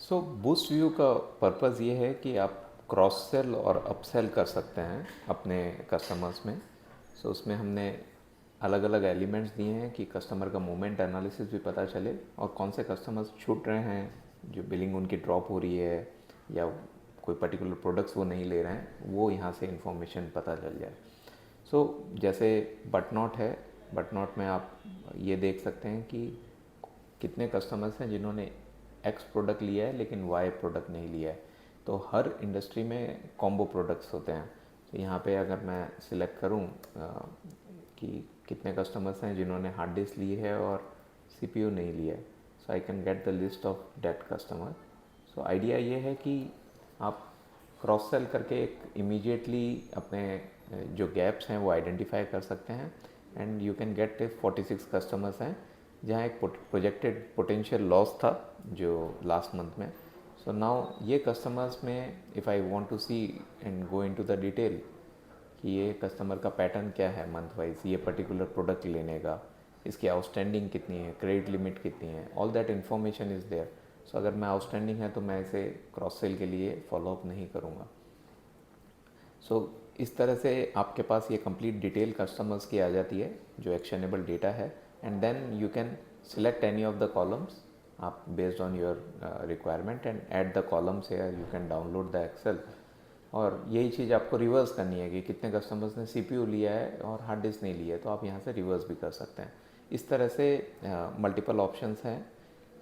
सो boost view का purpose ये है कि आप क्रॉस सेल और अपसेल कर सकते हैं अपने कस्टमर्स में। सो उसमें हमने अलग अलग एलिमेंट्स दिए हैं कि कस्टमर का मूवमेंट एनालिसिस भी पता चले और कौन से कस्टमर्स छूट रहे हैं, जो बिलिंग उनकी ड्रॉप हो रही है या कोई पर्टिकुलर प्रोडक्ट्स वो नहीं ले रहे हैं, वो यहाँ से इंफॉर्मेशन पता चल जाए। सो जैसे बटनॉट है, बटनॉट में आप ये देख सकते हैं कि कितने कस्टमर्स हैं जिन्होंने एक्स प्रोडक्ट लिया है लेकिन वाई प्रोडक्ट नहीं लिया है। तो हर इंडस्ट्री में कॉम्बो प्रोडक्ट्स होते हैं। तो यहाँ पे अगर मैं सिलेक्ट करूँ कि कितने कस्टमर्स हैं जिन्होंने हार्ड डिस्क ली है और सीपीयू नहीं लिया है, so I can get the list of date customer. So idea ये है कि आप क्रॉस सेल करके एक इमीडिएटली अपने जो गैप्स हैं वो आइडेंटिफाई कर सकते हैं and you can get 46 customers हैं जहाँ एक प्रोजेक्टेड पोटेंशियल लॉस था जो लास्ट मंथ में। सो नाउ ये कस्टमर्स में if I want to see and go into the detail कि ये कस्टमर का पैटर्न क्या है मंथ वाइज ये पर्टिकुलर प्रोडक्ट लेने का, इसकी आउटस्टैंडिंग कितनी है, क्रेडिट लिमिट कितनी है, all that information is there. So अगर मैं आउटस्टैंडिंग है तो मैं इसे क्रॉस सेल के लिए फॉलोअप नहीं करूँगा। सो इस तरह से आपके पास ये कंप्लीट डिटेल कस्टमर्स की आ जाती है जो एक्शनेबल डेटा है and then you can select any of the columns आप based on your requirement and add the columns here, you can download the Excel. और यही चीज़ आपको रिवर्स करनी है कि कितने कस्टमर्स ने सीपीयू लिया है और हार्ड डिस्क नहीं लिया है, तो आप यहाँ से रिवर्स भी कर सकते हैं। इस तरह से मल्टीपल ऑप्शंस हैं।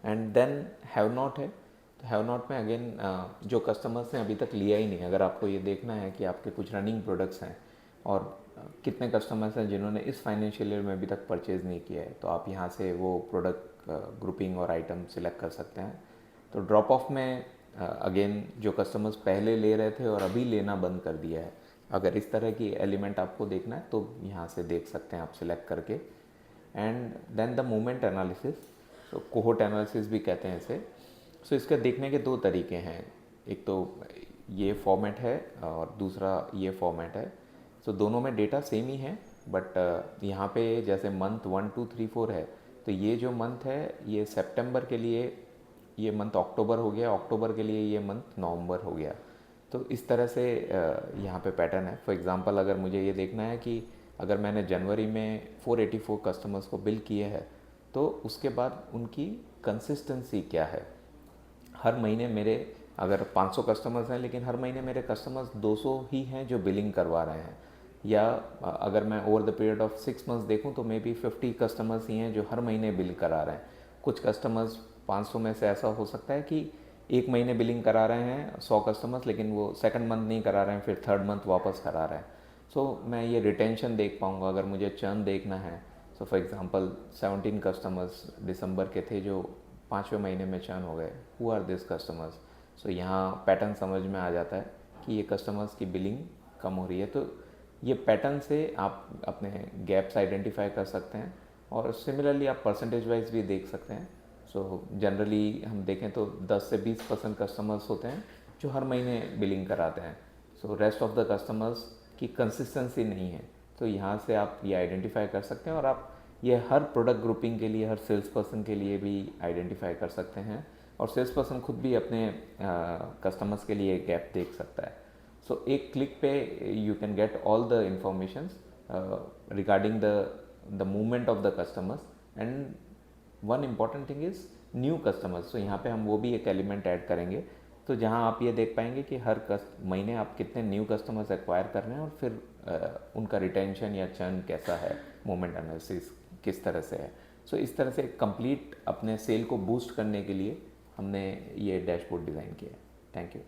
एंड देन हैव नॉट है, तो हैव नॉट में अगेन जो कस्टमर्स ने अभी तक लिया ही नहीं, अगर आपको ये देखना है कि आपके कुछ रनिंग प्रोडक्ट्स हैं और कितने कस्टमर्स हैं जिन्होंने इस फाइनेंशियल ईयर में अभी तक परचेज़ नहीं किया है, तो आप यहाँ से वो प्रोडक्ट ग्रुपिंग और आइटम सिलेक्ट कर सकते हैं। तो ड्रॉप ऑफ में अगेन जो कस्टमर्स पहले ले रहे थे और अभी लेना बंद कर दिया है, अगर इस तरह की एलिमेंट आपको देखना है तो यहाँ से देख सकते हैं आप सिलेक्ट करके। And then the movement analysis, तो कोहोट एनालिसिस भी कहते हैं इसे। सो इसके देखने के दो तरीके हैं, एक तो ये फॉर्मेट है और दूसरा ये फॉर्मेट है। सो दोनों में डेटा सेम ही है, बट यहाँ पे जैसे मंथ 1 2 3 4 है, तो ये जो मंथ है ये सितंबर के लिए ये मंथ अक्टूबर हो गया, अक्टूबर के लिए ये मंथ नवंबर हो गया। तो इस तरह से यहाँ पे पैटर्न है। फॉर एग्जांपल अगर मुझे ये देखना है कि अगर मैंने जनवरी में 484 कस्टमर्स को बिल किए हैं, तो उसके बाद उनकी कंसिस्टेंसी क्या है। हर महीने मेरे अगर 500 कस्टमर्स हैं लेकिन हर महीने मेरे कस्टमर्स 200 ही हैं जो बिलिंग करवा रहे हैं, या अगर मैं over the period of 6 months देखूं तो मे बी 50 कस्टमर्स ही हैं जो हर महीने बिल करा रहे हैं। कुछ कस्टमर्स 500 में से ऐसा हो सकता है कि एक महीने बिलिंग करा रहे हैं 100 कस्टमर्स, लेकिन वो सेकंड मंथ नहीं करा रहे हैं, फिर थर्ड मंथ वापस करा रहे हैं। सो मैं ये रिटेंशन देख पाऊँगा अगर मुझे चर्न देखना है। सो फॉर एग्जांपल 17 कस्टमर्स दिसंबर के थे जो 5वें महीने में चर्न हो गए, हु आर दिस कस्टमर्स। सो यहाँ पैटर्न समझ में आ जाता है कि ये कस्टमर्स की बिलिंग कम हो रही है। तो ये पैटर्न से आप अपने गैप्स आइडेंटिफाई कर सकते हैं और सिमिलरली आप परसेंटेज वाइज भी देख सकते हैं। सो जनरली हम देखें तो 10 से 20% कस्टमर्स होते हैं जो हर महीने बिलिंग कराते हैं। So rest of the customers की कंसिस्टेंसी नहीं है, तो यहाँ से आप ये आइडेंटिफाई कर सकते हैं और आप ये हर प्रोडक्ट ग्रुपिंग के लिए, हर सेल्स पर्सन के लिए भी आइडेंटिफाई कर सकते हैं और सेल्स पर्सन खुद भी अपने कस्टमर्स के लिए गैप देख सकता है। सो एक क्लिक पे you can get all the informations regarding the movement of the customers and one important thing is new customers. तो यहाँ पे हम वो भी एक एलिमेंट ऐड करेंगे, तो जहाँ आप ये देख पाएंगे कि हर महीने आप कितने न्यू कस्टमर्स एक्वायर कर रहे हैं और फिर उनका रिटेंशन या चर्न कैसा है, मूवमेंट एनालिसिस किस तरह से है। सो इस तरह से कंप्लीट अपने सेल को बूस्ट करने के लिए हमने ये डैशबोर्ड डिज़ाइन किया है। Thank you.